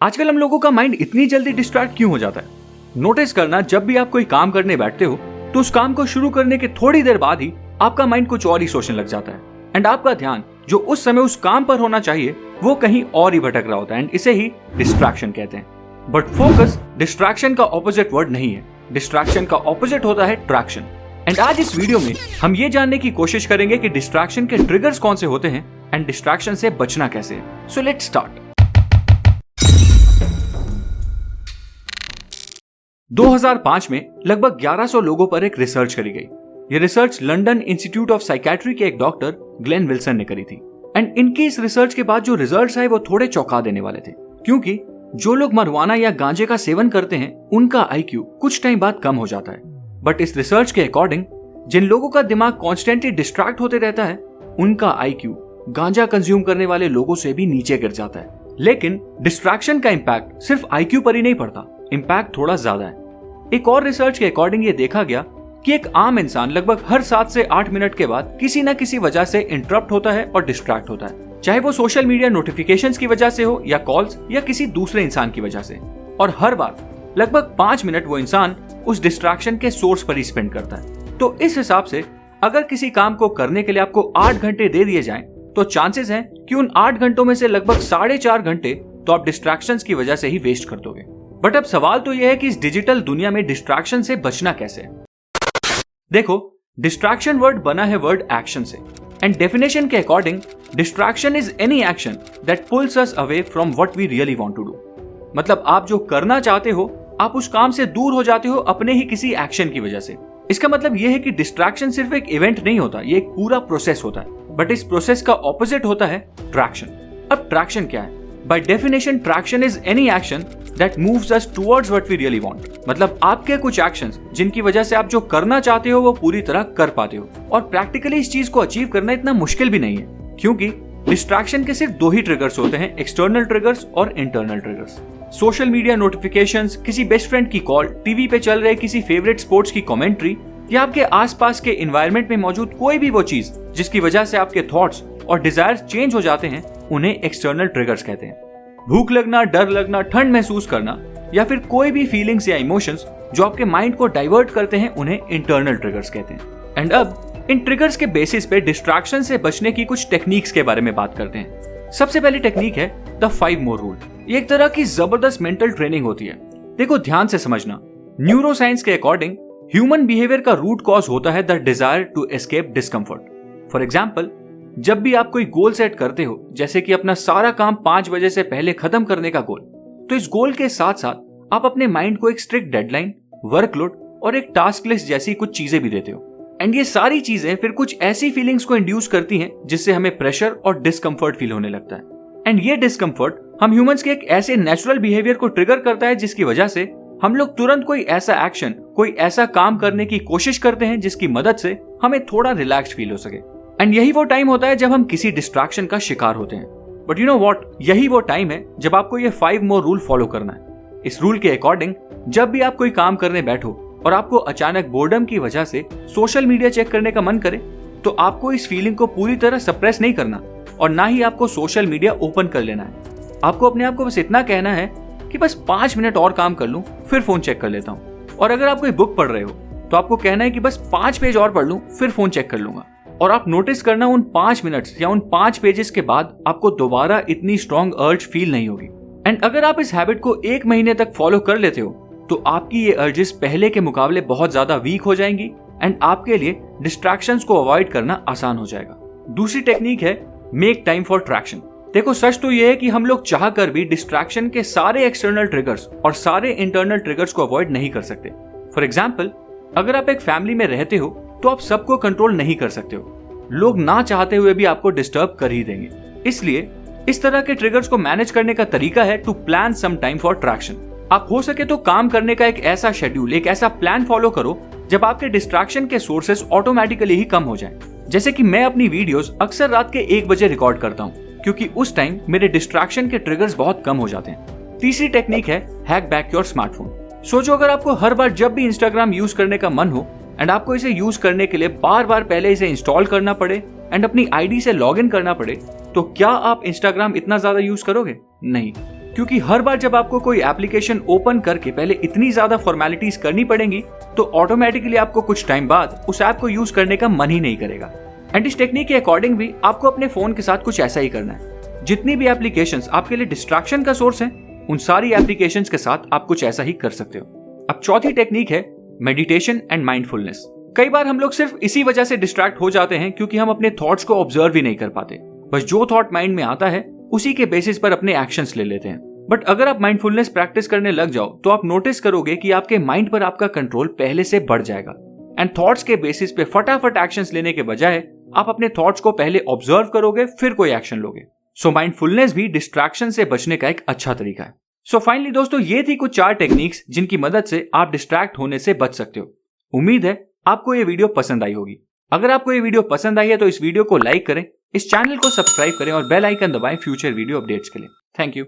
आजकल हम लोगों का माइंड इतनी जल्दी डिस्ट्रैक्ट क्यों हो जाता है? नोटिस करना, जब भी आप कोई काम करने बैठते हो तो उस काम को शुरू करने के थोड़ी देर बाद ही आपका माइंड कुछ और ही सोचने लग जाता है एंड आपका ध्यान जो उस समय उस काम पर होना चाहिए वो कहीं और ही भटक रहा होता है एंड इसे ही डिस्ट्रैक्शन कहते हैं। बट फोकस डिस्ट्रैक्शन का ऑपोजिट वर्ड नहीं है। डिस्ट्रैक्शन का ऑपोजिट होता है ट्रैक्शन। एंड आज इस वीडियो में हम ये जानने की कोशिश करेंगे कि डिस्ट्रैक्शन के ट्रिगर्स कौन से होते हैं एंड डिस्ट्रैक्शन से बचना कैसे है। So let's start. 2005 में लगभग 1100 लोगों पर एक रिसर्च करी गई। ये research London institute of psychiatry के एक डॉक्टर ग्लेन विल्सन ने करी थी एंड इनकी इस रिसर्च के बाद जो रिजल्ट्स आए वो थोड़े चौंका देने वाले थे, क्योंकि जो लोग मरवाना या गांजे का सेवन करते हैं उनका आईक्यू कुछ टाइम बाद कम हो जाता है। बट इस रिसर्च के अकॉर्डिंग जिन लोगों का दिमाग कॉन्स्टेंटली डिस्ट्रैक्ट होते रहता है उनका आईक्यू गांजा कंज्यूम करने वाले लोगों से भी नीचे गिर जाता है। लेकिन डिस्ट्रैक्शन का इम्पैक्ट सिर्फ आईक्यू पर ही नहीं पड़ता, इम्पैक्ट थोड़ा ज्यादा है। एक और रिसर्च के अकॉर्डिंग ये देखा गया कि एक आम इंसान लगभग हर 7 से 8 मिनट के बाद किसी न किसी वजह से इंटरप्ट होता है और डिस्ट्रैक्ट होता है, चाहे वो सोशल मीडिया नोटिफिकेशंस की वजह से हो या कॉल्स या किसी दूसरे इंसान की वजह से। और हर बार लगभग 5 मिनट वो इंसान उस डिस्ट्रैक्शन के सोर्स पर ही स्पेंड करता है। तो इस हिसाब से अगर किसी काम को करने के लिए आपको 8 घंटे दे दिए जाएं, तो चांसेस हैं कि उन 8 घंटों में से लगभग 4.5 घंटे तो आप डिस्ट्रैक्शंस की वजह से ही वेस्ट कर दोगे। बट अब सवाल तो यह है कि इस डिजिटल दुनिया में डिस्ट्रैक्शन से बचना कैसे। देखो, डिस्ट्रैक्शन वर्ड बना है वर्ड एक्शन से एंड डेफिनेशन के according distraction is any action that pulls us away from what we really want to do. मतलब आप जो करना चाहते हो आप उस काम से दूर हो जाते हो अपने ही किसी एक्शन की वजह से। इसका मतलब यह है कि डिस्ट्रैक्शन सिर्फ एक इवेंट नहीं होता, ये एक पूरा प्रोसेस होता है। बट इस प्रोसेस का ऑपोजिट होता है ट्रैक्शन। अब ट्रैक्शन क्या है? By definition traction is any action that moves us towards what we really want. मतलब आपके कुछ एक्शंस जिनकी वजह से आप जो करना चाहते हो वो पूरी तरह कर पाते हो। और प्रैक्टिकली इस चीज को अचीव करना इतना मुश्किल भी नहीं है, क्योंकि डिस्ट्रैक्शन के सिर्फ 2 ही ट्रिगर्स होते हैं, एक्सटर्नल ट्रिगर्स और internal triggers. Social media notifications, किसी बेस्ट फ्रेंड की कॉल, टीवी पे चल रहे किसी फेवरेट स्पोर्ट्स की कमेंट्री या आपके आसपास के एनवायरनमेंट में मौजूद कोई भी वो चीज जिसकी वजह से आपके थॉट्स और डिजायर्स चेंज हो जाते हैं, उन्हें एक्सटर्नल ट्रिगर्स कहते हैं। भूख लगना, डर लगना, ठंड महसूस करना या फिर कोई भी फीलिंग्स या इमोशंस जो आपके माइंड को डाइवर्ट करते हैं, उन्हें इंटरनल ट्रिगर्स कहते हैं। एंड अब इन ट्रिगर्स के बेसिस पे डिस्ट्रैक्शन से बचने की कुछ टेक्निक्स के बारे में बात करते हैं। सबसे पहली टेक्निक है द 5 मोर रूल। ये एक तरह की जबरदस्त मेंटल ट्रेनिंग होती है। देखो, ध्यान से समझना। न्यूरोसाइंस के अकॉर्डिंग ह्यूमन बिहेवियर का रूट कॉज होता है the desire to escape discomfort. For example, जब भी आप कोई गोल सेट करते हो, जैसे कि अपना सारा काम 5 बजे से पहले खत्म करने का गोल, तो इस गोल के साथ साथ आप अपने माइंड को एक स्ट्रिक्ट डेडलाइन, वर्कलोड और एक टास्क लिस्ट जैसी कुछ चीजें भी देते हो। एंड ये सारी चीजें फिर कुछ ऐसी फीलिंग्स को इंड्यूस करती हैं जिससे हमें प्रेशर और डिस्कम्फर्ट फील होने लगता है। एंड ये डिस्कम्फर्ट हम ह्यूमंस के एक ऐसे नेचुरल बिहेवियर को ट्रिगर करता है जिसकी वजह से हम लोग तुरंत कोई ऐसा एक्शन, कोई ऐसा काम करने की कोशिश करते हैं जिसकी मदद से हमें थोड़ा रिलैक्स फील हो सके। एंड यही वो टाइम होता है जब हम किसी डिस्ट्रैक्शन का शिकार होते हैं। बट यू नो व्हाट, यही वो टाइम है जब आपको ये 5 मोर रूल फॉलो करना है। इस रूल के अकॉर्डिंग जब भी आप कोई काम करने बैठो और आपको अचानक बोर्डम की वजह से सोशल मीडिया चेक करने का मन करे, तो आपको इस फीलिंग को पूरी तरह सप्रेस नहीं करना और ना ही आपको सोशल मीडिया ओपन कर लेना है। आपको अपने आप को बस इतना कहना है कि बस 5 मिनट और काम कर लूं फिर फोन चेक कर लेता हूं। और अगर आप कोई बुक पढ़ रहे हो तो आपको कहना है कि बस 5 पेज और पढ़ लूं फिर फोन चेक कर लूंगा। और आप नोटिस करना, उन 5 मिनट्स या उन 5 पेजेस के बाद आपको दोबारा इतनी स्ट्रॉन्ग अर्ज फील नहीं होगी। एंड अगर आप इस हैबिट को 1 महीने तक फॉलो कर लेते हो तो आपकी ये अर्जेस पहले के मुकाबले बहुत ज्यादा वीक हो जाएंगी एंड आपके लिए डिस्ट्रैक्शंस को अवॉइड करना आसान हो जाएगा। दूसरी टेक्निक है मेक टाइम फॉर ट्रैक्शन। देखो, सच तो ये है कि हम लोग चाह कर भी डिस्ट्रैक्शन के सारे एक्सटर्नल ट्रिगर्स और सारे इंटरनल ट्रिगर्स को अवॉइड नहीं कर सकते। फॉर एग्जाम्पल, अगर आप एक फैमिली में रहते हो तो आप सबको कंट्रोल नहीं कर सकते हो। लोग ना चाहते हुए भी आपको डिस्टर्ब कर ही देंगे। इसलिए इस तरह के ट्रिगर्स को मैनेज करने का तरीका है to plan some time for traction. आप हो सके तो काम करने का एक ऐसा शेड्यूल, एक ऐसा प्लान फॉलो करो जब आपके डिस्ट्रैक्शन के सोर्सेस ऑटोमेटिकली ही कम हो जाएं। जैसे कि मैं अपनी वीडियोस अक्सर रात के 1 बजे रिकॉर्ड करता हूँ, क्योंकि उस टाइम मेरे डिस्ट्रैक्शन के ट्रिगर्स बहुत कम हो जाते हैं। तीसरी टेक्निक है हैक बैक योर स्मार्टफोन। सोचो, अगर आपको हर बार जब भी इंस्टाग्राम यूज करने का मन हो एंड आपको इसे यूज करने के लिए बार बार पहले इसे इंस्टॉल करना पड़े एंड अपनी आईडी से लॉगिन करना पड़े, तो क्या आप इंस्टाग्राम इतना ज्यादा यूज करोगे? नहीं, क्योंकि हर बार जब आपको कोई एप्लीकेशन ओपन करके पहले इतनी ज्यादा फॉर्मेलिटीज करनी पड़ेंगी तो ऑटोमेटिकली आपको कुछ टाइम बाद उस ऐप को यूज करने का मन ही नहीं करेगा। एंड इस टेक्निक के अकॉर्डिंग भी आपको अपने फोन के साथ कुछ ऐसा ही करना है। जितनी भी एप्लीकेशंस आपके लिए डिस्ट्रैक्शन का सोर्स हैं, उन सारी एप्लीकेशंस के साथ आप कुछ ऐसा ही कर सकते हो। अब चौथी टेक्निक है मेडिटेशन एंड माइंडफुलनेस। कई बार हम लोग सिर्फ इसी वजह से डिस्ट्रैक्ट हो जाते हैं क्योंकि हम अपने थॉट्स को ऑब्जर्व ही नहीं कर पाते। बस जो थॉट माइंड में आता है उसी के बेसिस पर अपने एक्शंस ले लेते हैं। बट अगर आप माइंडफुलनेस प्रैक्टिस करने लग जाओ तो आप नोटिस करोगे कि आपके माइंड पर आपका कंट्रोल पहले से बढ़ जाएगा एंड थॉट्स के बेसिस पे फटाफट एक्शंस लेने के बजाय आप अपने थॉट्स को पहले ऑब्जर्व करोगे फिर कोई एक्शन लोगे। सो माइंडफुलनेस भी डिस्ट्रैक्शन से बचने का एक अच्छा तरीका है। सो फाइनली दोस्तों, ये थी कुछ 4 टेक्निक्स जिनकी मदद से आप डिस्ट्रैक्ट होने से बच सकते हो। उम्मीद है आपको ये वीडियो पसंद आई होगी। अगर आपको ये वीडियो पसंद आई है तो इस वीडियो को लाइक करें, इस चैनल को सब्सक्राइब करें और बेल आइकन दबाएं फ्यूचर वीडियो अपडेट्स के लिए। Thank you.